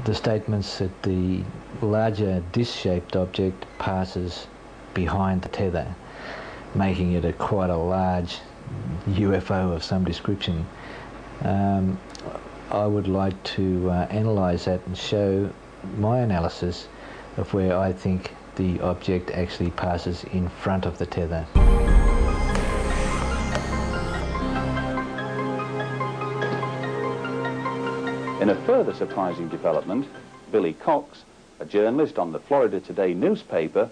the statements that the larger disc-shaped object passes behind the tether, making it quite a large UFO of some description. I would like to analyse that and show my analysis of where I think the object actually passes in front of the tether. In a further surprising development, Billy Cox, a journalist on the Florida Today newspaper,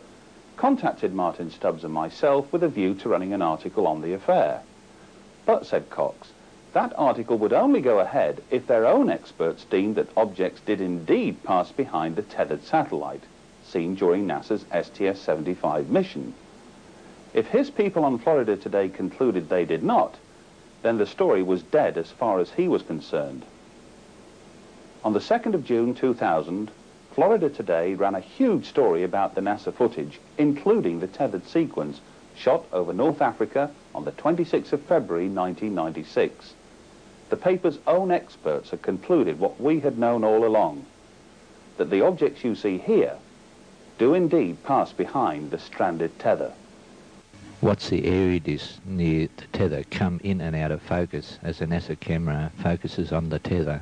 contacted Martin Stubbs and myself with a view to running an article on the affair. But, said Cox, that article would only go ahead if their own experts deemed that objects did indeed pass behind the tethered satellite, seen during NASA's STS-75 mission. If his people on Florida Today concluded they did not, then the story was dead as far as he was concerned. On the 2nd of June 2000, Florida Today ran a huge story about the NASA footage, including the tethered sequence shot over North Africa on the 26th of February 1996. The paper's own experts had concluded what we had known all along, that the objects you see here do indeed pass behind the stranded tether. Watch the Airy Disc near the tether come in and out of focus as the NASA camera focuses on the tether.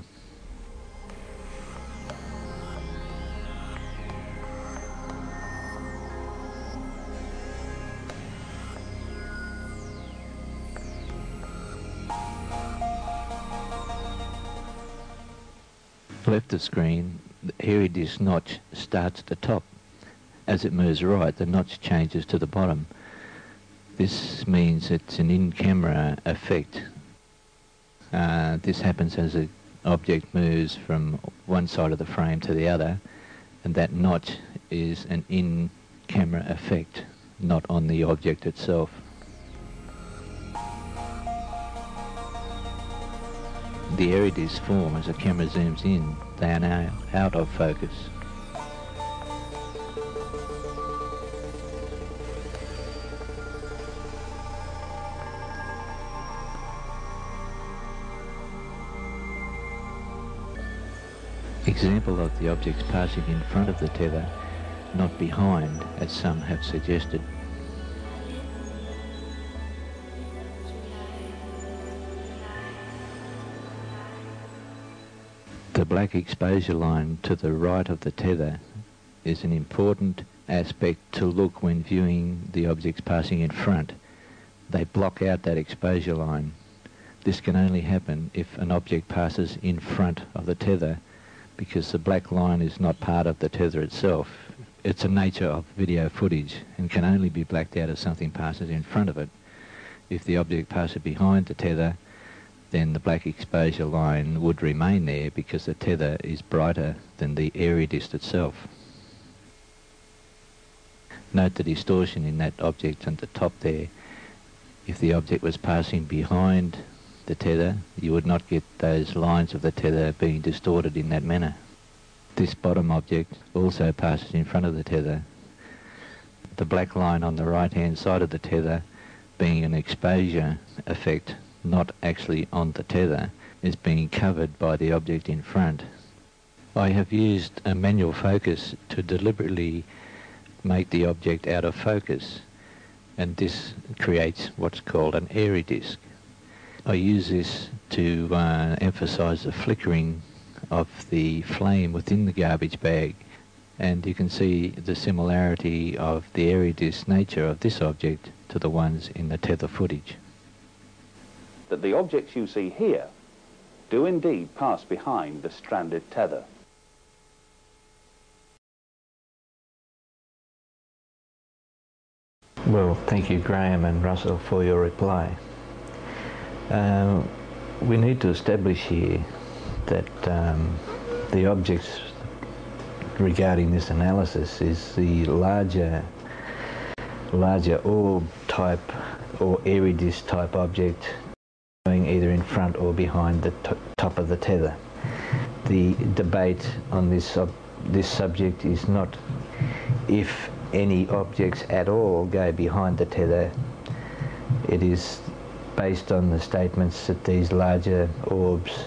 Left of screen, the Airy Disc notch starts at the top. As it moves right, the notch changes to the bottom. This means it's an in-camera effect. This happens as the object moves from one side of the frame to the other, and that notch is an in-camera effect, not on the object itself. The Airy Disc form as the camera zooms in. They are now out of focus. Example of the objects passing in front of the tether, not behind, as some have suggested. The black exposure line to the right of the tether is an important aspect to look when viewing the objects passing in front. They block out that exposure line. This can only happen if an object passes in front of the tether, because the black line is not part of the tether itself. It's a nature of video footage and can only be blacked out if something passes in front of it. If the object passes behind the tether, then the black exposure line would remain there because the tether is brighter than the Airy Disc itself. Note the distortion in that object at the top there. If the object was passing behind the tether, you would not get those lines of the tether being distorted in that manner. This bottom object also passes in front of the tether. The black line on the right-hand side of the tether, being an exposure effect, not actually on the tether, is being covered by the object in front. I have used a manual focus to deliberately make the object out of focus, and this creates what's called an Airy Disc. I use this to emphasize the flickering of the flame within the garbage bag, and you can see the similarity of the Airy Disc nature of this object to the ones in the tether footage. That the objects you see here do indeed pass behind the stranded tether. Well, thank you, Graham and Russell, for your reply. We need to establish here that the objects regarding this analysis is the larger orb type or Airy Disc type object going either in front or behind the top of the tether. The debate on this subject is not if any objects at all go behind the tether. It is based on the statements that these larger orbs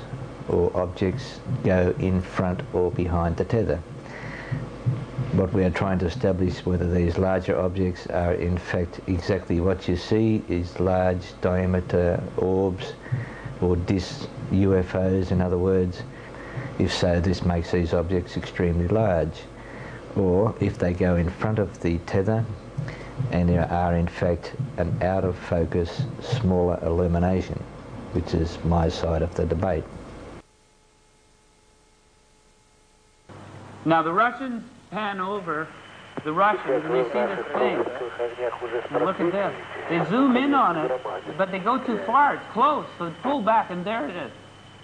or objects go in front or behind the tether. What we are trying to establish whether these larger objects are in fact exactly what you see is large diameter orbs or discs, UFOs in other words. If so, this makes these objects extremely large. Or if they go in front of the tether and there are in fact an out of focus smaller illumination, which is my side of the debate. Now the Russians pan over the Russians and they see this thing. Now look at this. They zoom in on it, but they go too far. It's close, so they pull back and there it is,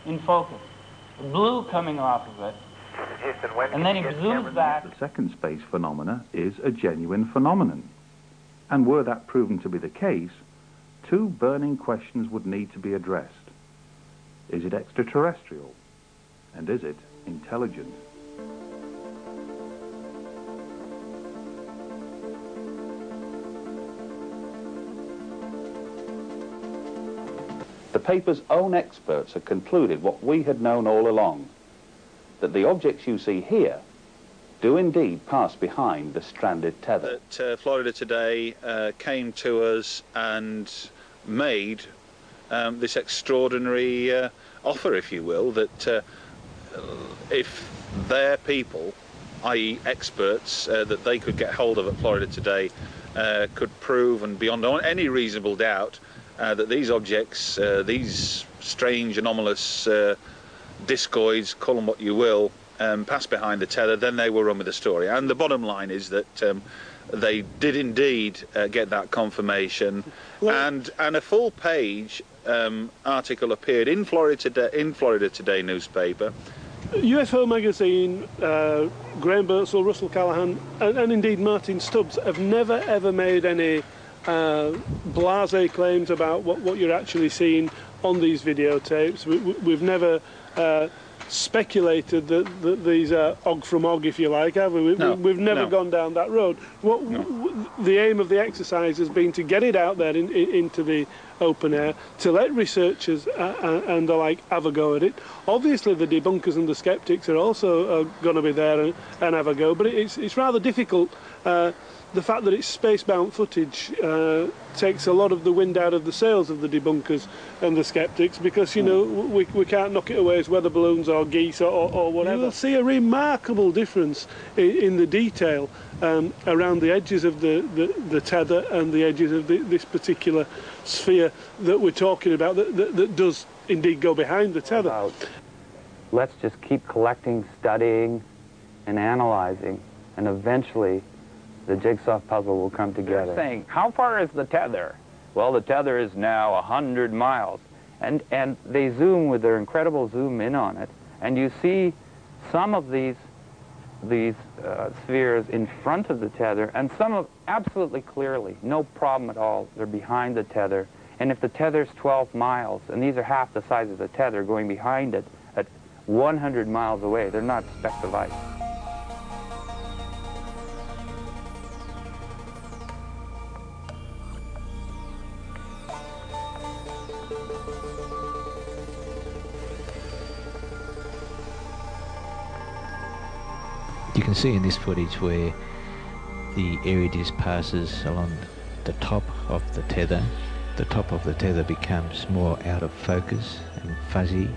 in focus. The blue coming off of it. And then he zooms back. The second space phenomena is a genuine phenomenon. And were that proven to be the case, two burning questions would need to be addressed. Is it extraterrestrial? And is it intelligent? The paper's own experts have concluded what we had known all along, that the objects you see here do indeed pass behind the stranded tether. That Florida Today came to us and made this extraordinary offer, if you will, that if their people, i.e. experts, that they could get hold of at Florida Today, could prove and beyond any reasonable doubt that these objects, these strange anomalous discoids, call them what you will, pass behind the tether, then they will run with the story. And the bottom line is that they did indeed get that confirmation, and a full page article appeared in Florida Today newspaper. UFO magazine, Graham Birdsall, Russell Callaghan, and indeed Martin Stubbs have never ever made any blasé claims about what you're actually seeing on these videotapes. We've never speculated that these are og from og, if you like, have we? We've never gone down that road. The aim of the exercise has been to get it out there into the open air, to let researchers and the like have a go at it. Obviously the debunkers and the skeptics are also going to be there and have a go, but it's rather difficult. The fact that it's space-bound footage takes a lot of the wind out of the sails of the debunkers and the skeptics, because, you know, we can't knock it away as weather balloons or geese or whatever. You will see a remarkable difference in the detail around the edges of the tether and the edges of this particular sphere that we're talking about that does indeed go behind the tether. Let's just keep collecting, studying, and analyzing, and eventually the jigsaw puzzle will come together. They're saying, how far is the tether? Well, the tether is now 100 miles. And they zoom with their incredible zoom in on it, and you see some of these spheres in front of the tether, and some of absolutely clearly, no problem at all, they're behind the tether. And if the tether's 12 miles, and these are half the size of the tether going behind it at 100 miles away, they're not specks of ice. You can see in this footage where the Airy Disc passes along the top of the tether. The top of the tether becomes more out of focus and fuzzy.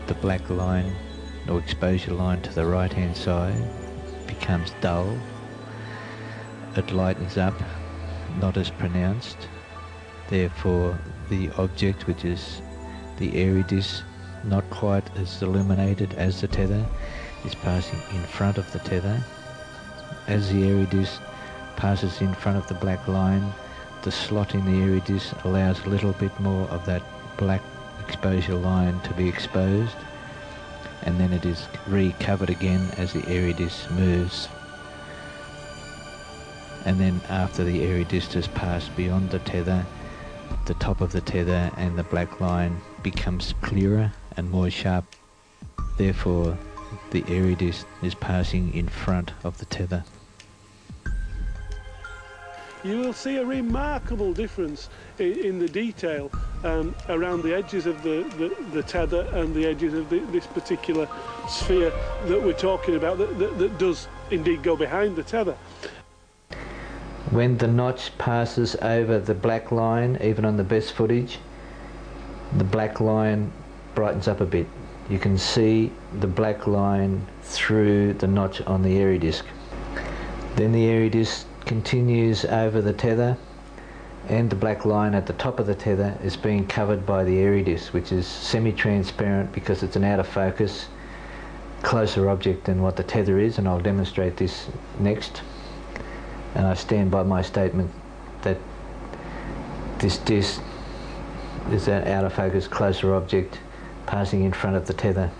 The black line or exposure line to the right hand side becomes dull. It lightens up, not as pronounced. Therefore the object, which is the Airy Disc, not quite as illuminated as the tether, is passing in front of the tether. As the Airy Disc passes in front of the black line, the slot in the Airy Disc allows a little bit more of that black exposure line to be exposed, and then it is recovered again as the Airy Disc moves. And then after the Airy Disc has passed beyond the tether, the top of the tether and the black line becomes clearer and more sharp. Therefore the Airy Disc is passing in front of the tether. you will see a remarkable difference in the detail around the edges of the tether and the edges of this particular sphere that we're talking about that does indeed go behind the tether. When the notch passes over the black line, even on the best footage, the black line brightens up a bit. You can see the black line through the notch on the Airy Disc. Then the Airy Disc continues over the tether, and the black line at the top of the tether is being covered by the Airy Disc, which is semi-transparent because it's an out of focus, closer object than what the tether is, and I'll demonstrate this next. And I stand by my statement that this disc is an out of focus, closer object passing in front of the tether.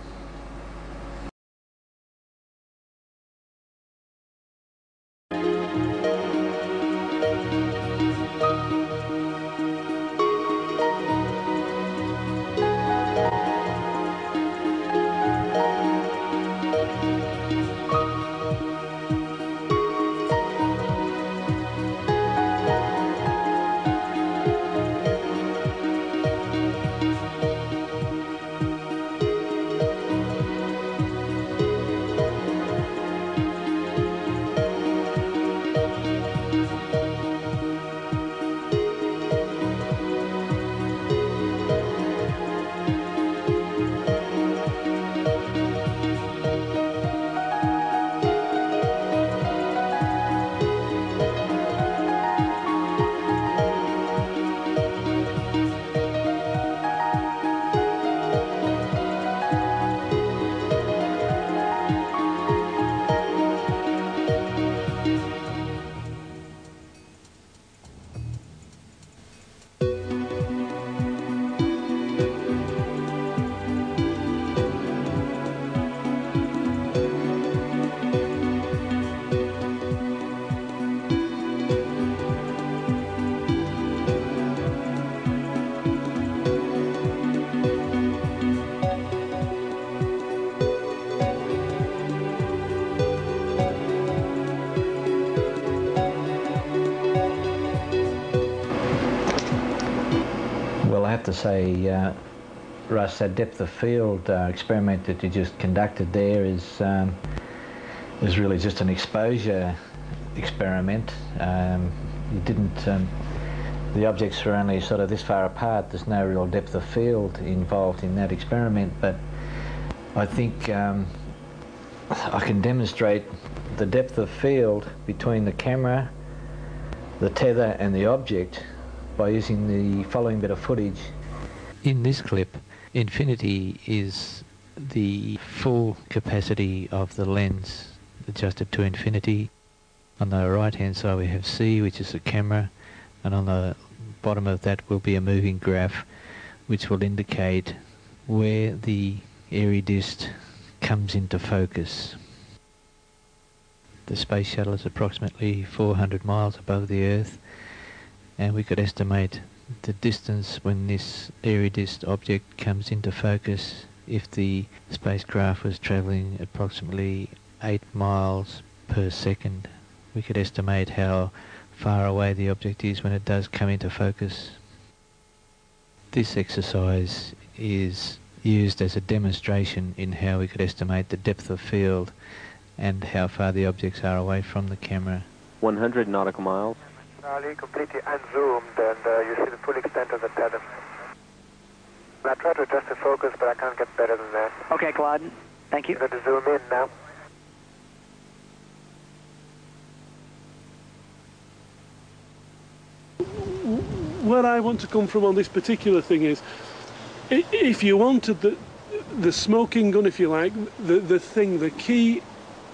Well, I have to say, Russ, that depth of field experiment that you just conducted there is really just an exposure experiment. You didn't, the objects were only sort of this far apart. There's no real depth of field involved in that experiment, but I think I can demonstrate the depth of field between the camera, the tether and the object by using the following bit of footage. In this clip, infinity is the full capacity of the lens adjusted to infinity. On the right hand side we have C, which is the camera, and on the bottom of that will be a moving graph which will indicate where the Airy Disc comes into focus. The space shuttle is approximately 400 miles above the Earth, and we could estimate the distance when this Airy Disc object comes into focus if the spacecraft was travelling approximately 8 miles per second. We could estimate how far away the object is when it does come into focus. This exercise is used as a demonstration in how we could estimate the depth of field and how far the objects are away from the camera. 100 nautical miles. Charlie, completely unzoomed, and you see the full extent of the tether. I tried to adjust the focus, but I can't get better than that. Okay, Claude. Thank you. Let it zoom in now. Where I want to come from on this particular thing is, if you wanted the smoking gun, if you like, the key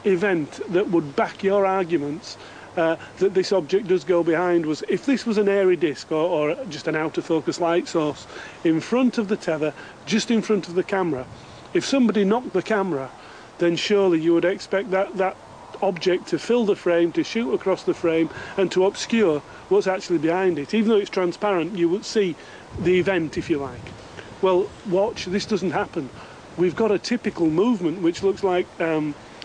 event that would back your arguments that this object does go behind was if this was an Airy Disc or just an out of focus light source in front of the tether, just in front of the camera. If somebody knocked the camera, then surely you would expect that object to fill the frame, to shoot across the frame and to obscure what's actually behind it. Even though it's transparent, you would see the event, if you like. Well, watch, this doesn't happen. we've got a typical movement which looks like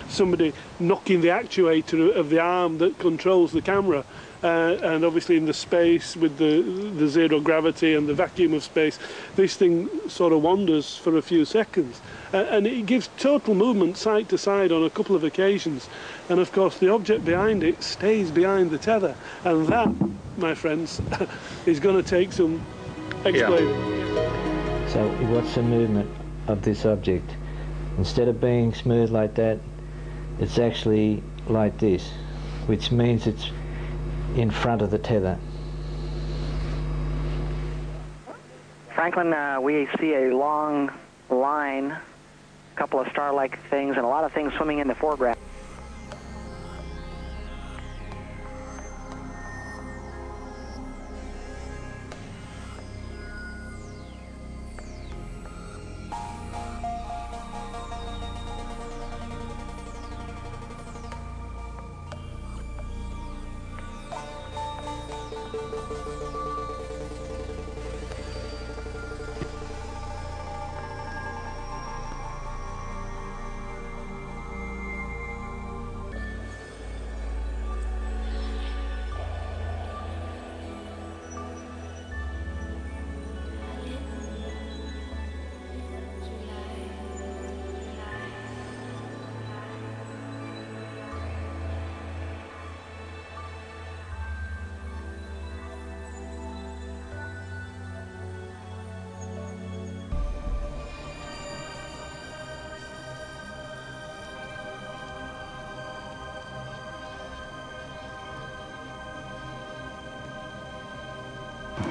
somebody knocking the actuator of the arm that controls the camera, and obviously in the space with the zero gravity and the vacuum of space, this thing sort of wanders for a few seconds, and it gives total movement side to side on a couple of occasions, and of course the object behind it stays behind the tether, and that, my friends, is going to take some explaining. Yeah. So you watch the movement of this object. Instead of being smooth like that, it's actually like this, which means it's in front of the tether. Franklin, we see a long line, a couple of star-like things, and a lot of things swimming in the foreground.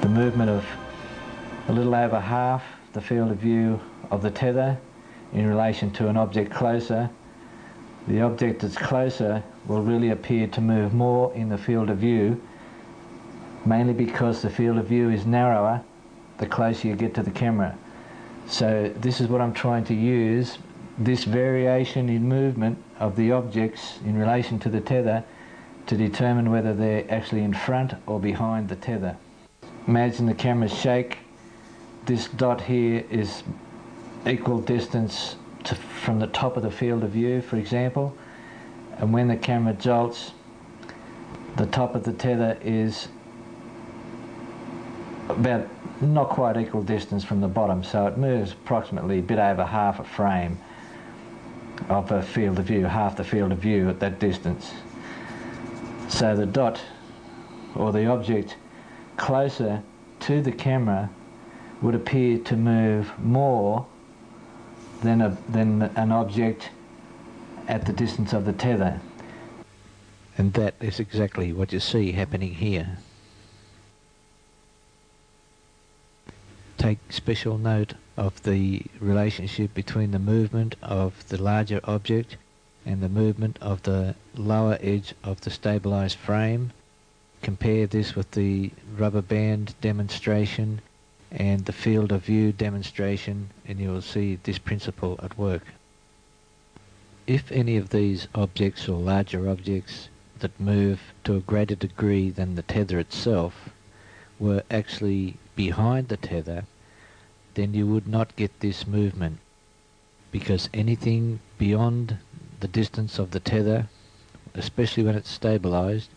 The movement of a little over half the field of view of the tether in relation to an object closer. The object that's closer will really appear to move more in the field of view, mainly because the field of view is narrower the closer you get to the camera. So this is what I'm trying to use, this variation in movement of the objects in relation to the tether, to determine whether they're actually in front or behind the tether. Imagine the camera's shake. This dot here is equal distance from the top of the field of view, for example, and when the camera jolts, the top of the tether is about not quite equal distance from the bottom, so it moves approximately a bit over half a frame of a field of view, half the field of view at that distance. So the dot, or the object closer to the camera, would appear to move more than an object at the distance of the tether. And that is exactly what you see happening here. Take special note of the relationship between the movement of the larger object and the movement of the lower edge of the stabilized frame. Compare this with the rubber band demonstration and the field of view demonstration, and you will see this principle at work. If any of these objects or larger objects that move to a greater degree than the tether itself were actually behind the tether, then you would not get this movement, because anything beyond the distance of the tether, especially when it's stabilized,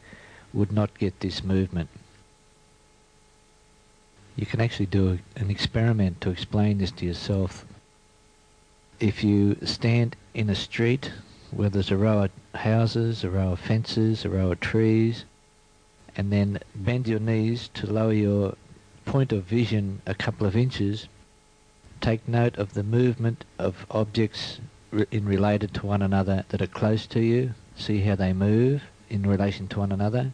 would not get this movement. You can actually do an experiment to explain this to yourself. If you stand in a street where there's a row of houses, a row of fences, a row of trees, and then bend your knees to lower your point of vision a couple of inches, take note of the movement of objects related to one another that are close to you. See how they move in relation to one another,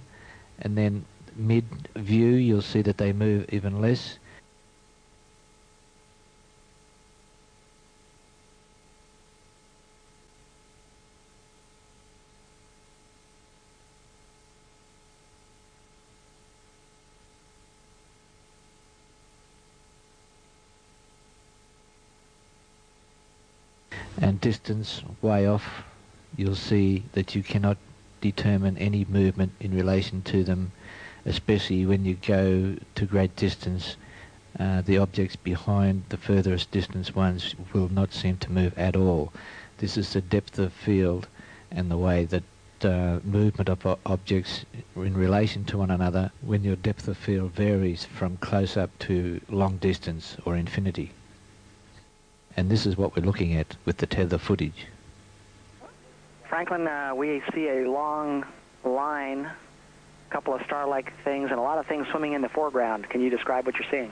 and then mid-view you'll see that they move even less. And distance way off, you'll see that you cannot determine any movement in relation to them, especially when you go to great distance the objects behind the furthest distance ones will not seem to move at all. This is the depth of field and the way that movement of objects in relation to one another when your depth of field varies from close up to long distance or infinity. And this is what we're looking at with the tether footage. Franklin, we see a long line, a couple of star-like things, and a lot of things swimming in the foreground. Can you describe what you're seeing?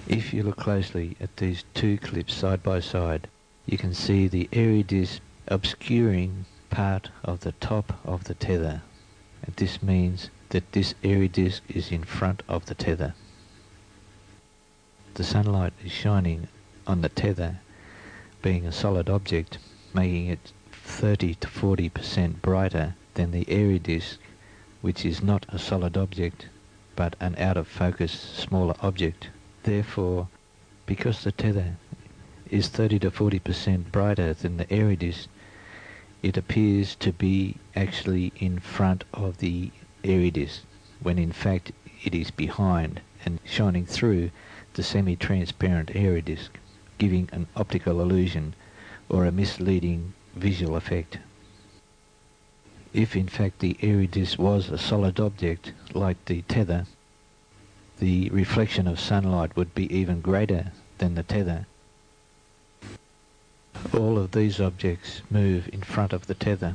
If you look closely at these two clips side by side, you can see the Airy Disc obscuring part of the top of the tether. And this means that this Airy Disc is in front of the tether. The sunlight is shining on the tether, being a solid object, making it 30 to 40% brighter than the Airy Disc, which is not a solid object, but an out-of-focus smaller object. Therefore, because the tether is 30 to 40% brighter than the Airy Disc, it appears to be actually in front of the Airy Disc, when in fact it is behind and shining through the semi-transparent Airy Disc, giving an optical illusion or a misleading visual effect. If in fact the Airy Disc was a solid object like the tether, the reflection of sunlight would be even greater than the tether. All of these objects move in front of the tether.